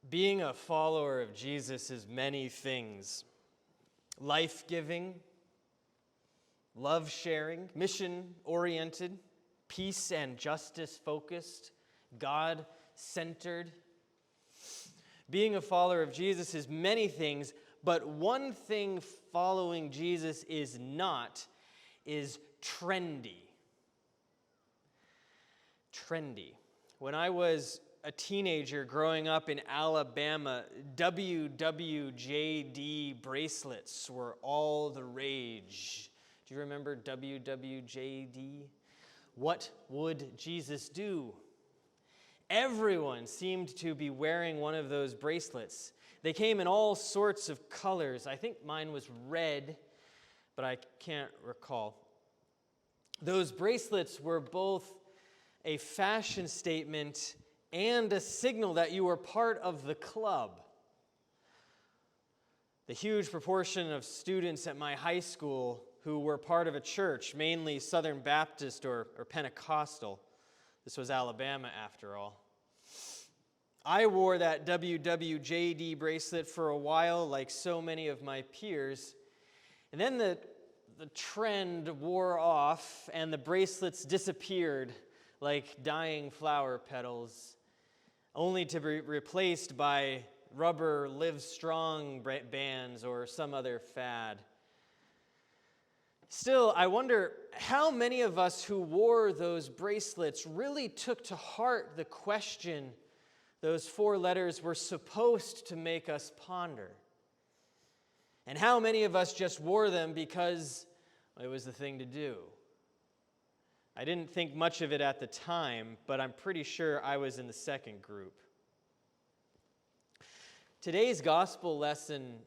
Being a follower of Jesus is many things: life-giving, love-sharing, mission-oriented, peace and justice-focused, God-centered. Being a follower of Jesus is many things, but one thing following Jesus is not, is trendy. Trendy. When I was a teenager growing up in Alabama, WWJD bracelets were all the rage. Do you remember WWJD? What would Jesus do? Everyone seemed to be wearing one of those bracelets. They came in all sorts of colors. I think mine was red, but I can't recall. Those bracelets were both a fashion statement and a signal that you were part of the club. The huge proportion of students at my high school who were part of a church, mainly Southern Baptist or Pentecostal. This was Alabama, after all. I wore that WWJD bracelet for a while, like so many of my peers. And then the trend wore off, and the bracelets disappeared like dying flower petals, only to be replaced by rubber Live Strong bands or some other fad. Still, I wonder how many of us who wore those bracelets really took to heart the question those four letters were supposed to make us ponder. And how many of us just wore them because it was the thing to do. I didn't think much of it at the time, but I'm pretty sure I was in the second group. Today's gospel lesson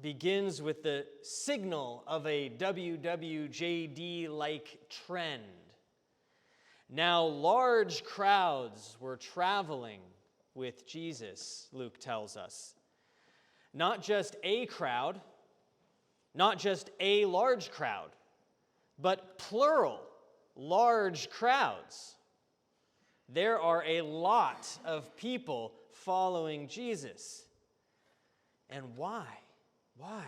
begins with the signal of a WWJD-like trend. Now large crowds were traveling with Jesus, Luke tells us. Not just a crowd, not just a large crowd, but plural large crowds. There are a lot of people following Jesus. And why? Why?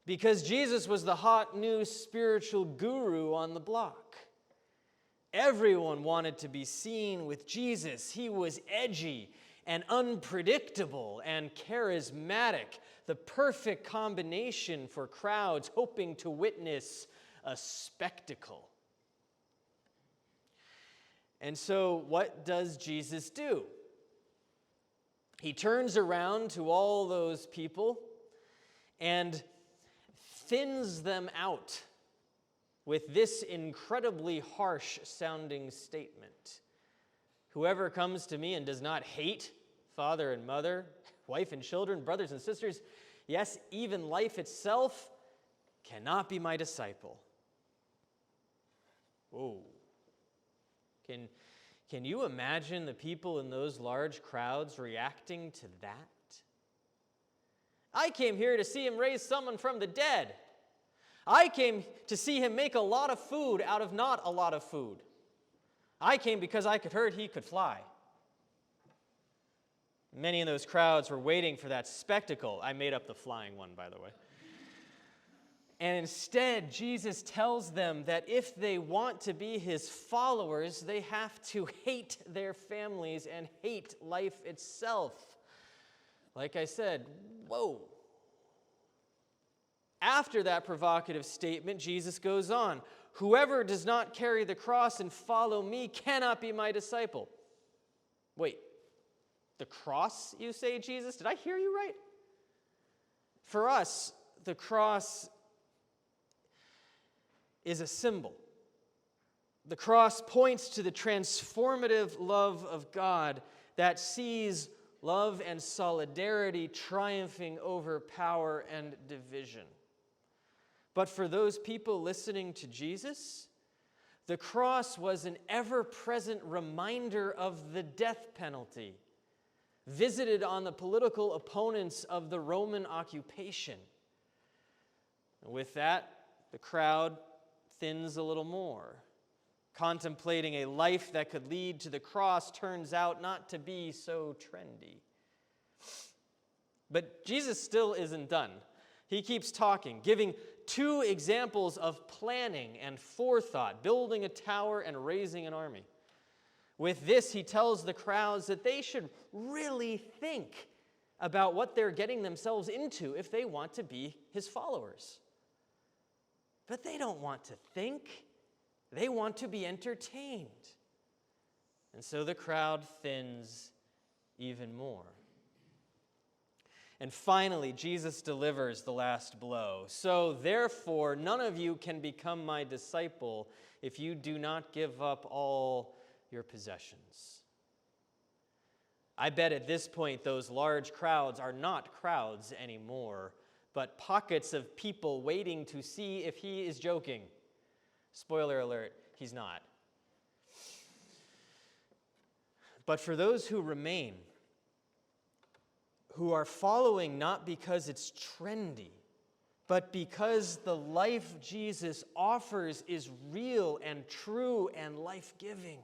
Because Jesus was the hot new spiritual guru on the block. Everyone wanted to be seen with Jesus. He was edgy and unpredictable and charismatic, the perfect combination for crowds hoping to witness a spectacle. And so, what does Jesus do? He turns around to all those people and thins them out with this incredibly harsh-sounding statement. Whoever comes to me and does not hate father and mother, wife and children, brothers and sisters, yes, even life itself, cannot be my disciple. Whoa. Can you imagine the people in those large crowds reacting to that? I came here to see him raise someone from the dead. I came to see him make a lot of food out of not a lot of food. I came because I heard he could fly. Many in those crowds were waiting for that spectacle. I made up the flying one, by the way. And instead, Jesus tells them that if they want to be his followers, they have to hate their families and hate life itself. Like I said, whoa. After that provocative statement, Jesus goes on, whoever does not carry the cross and follow me cannot be my disciple. Wait, the cross, you say, Jesus? Did I hear you right? For us, the cross is a symbol. The cross points to the transformative love of God that sees love and solidarity triumphing over power and division. But for those people listening to Jesus, the cross was an ever-present reminder of the death penalty visited on the political opponents of the Roman occupation. With that, the crowd thins a little more. Contemplating a life that could lead to the cross turns out not to be so trendy. But Jesus still isn't done. He keeps talking, giving two examples of planning and forethought, building a tower and raising an army. With this, he tells the crowds that they should really think about what they're getting themselves into if they want to be his followers. But they don't want to think. They want to be entertained. And so the crowd thins even more. And finally, Jesus delivers the last blow. So therefore, none of you can become my disciple if you do not give up all your possessions. I bet at this point those large crowds are not crowds anymore, but pockets of people waiting to see if he is joking. Spoiler alert, he's not. But for those who remain, who are following not because it's trendy, but because the life Jesus offers is real and true and life-giving.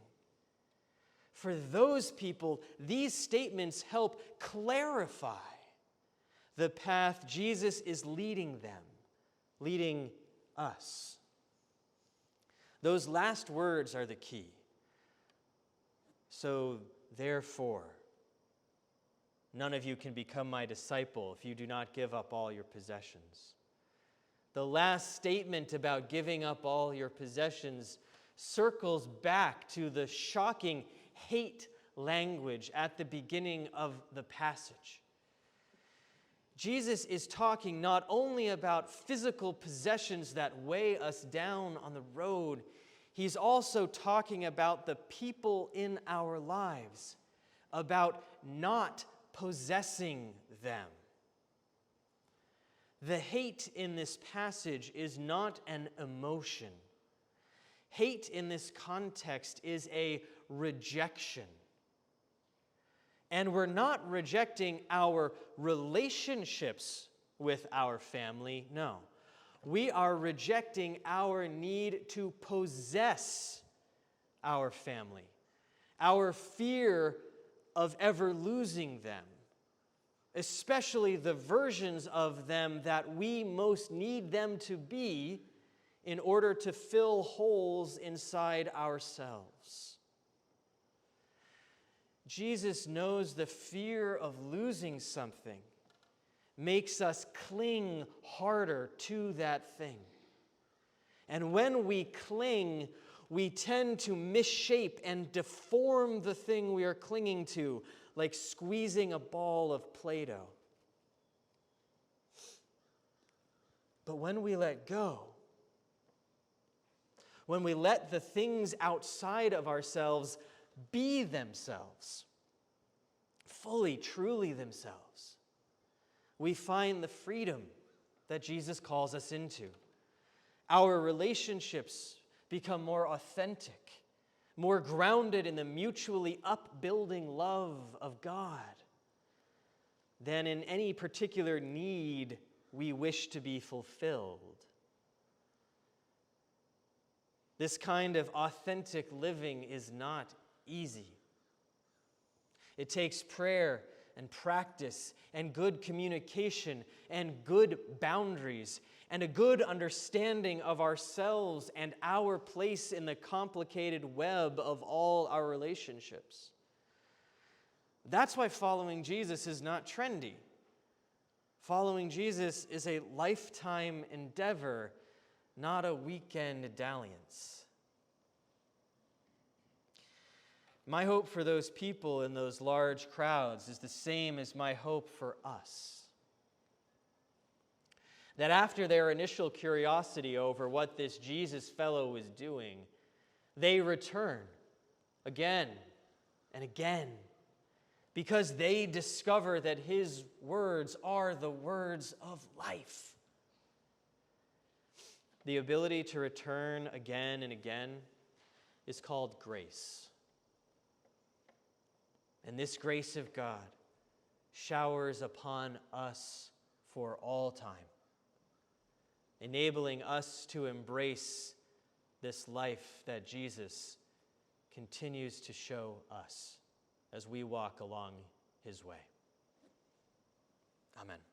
For those people, these statements help clarify the path Jesus is leading them, leading us. Those last words are the key. So, therefore, none of you can become my disciple if you do not give up all your possessions. The last statement about giving up all your possessions circles back to the shocking hate language at the beginning of the passage. Jesus is talking not only about physical possessions that weigh us down on the road, he's also talking about the people in our lives, about not possessing them. The hate in this passage is not an emotion. Hate in this context is a rejection. And we're not rejecting our relationships with our family, no. We are rejecting our need to possess our family, our fear of ever losing them, especially the versions of them that we most need them to be in order to fill holes inside ourselves. Jesus knows the fear of losing something makes us cling harder to that thing. And when we cling, we tend to misshape and deform the thing we are clinging to, like squeezing a ball of Play-Doh. But when we let go, when we let the things outside of ourselves be themselves, fully, truly themselves, we find the freedom that Jesus calls us into. Our relationships become more authentic, more grounded in the mutually upbuilding love of God than in any particular need we wish to be fulfilled. This kind of authentic living is not easy. It takes prayer and practice and good communication and good boundaries and a good understanding of ourselves and our place in the complicated web of all our relationships. That's why following Jesus is not trendy. Following Jesus is a lifetime endeavor, not a weekend dalliance. My hope for those people in those large crowds is the same as my hope for us. That after their initial curiosity over what this Jesus fellow was doing, they return again and again because they discover that his words are the words of life. The ability to return again and again is called grace. And this grace of God showers upon us for all time, enabling us to embrace this life that Jesus continues to show us as we walk along his way. Amen.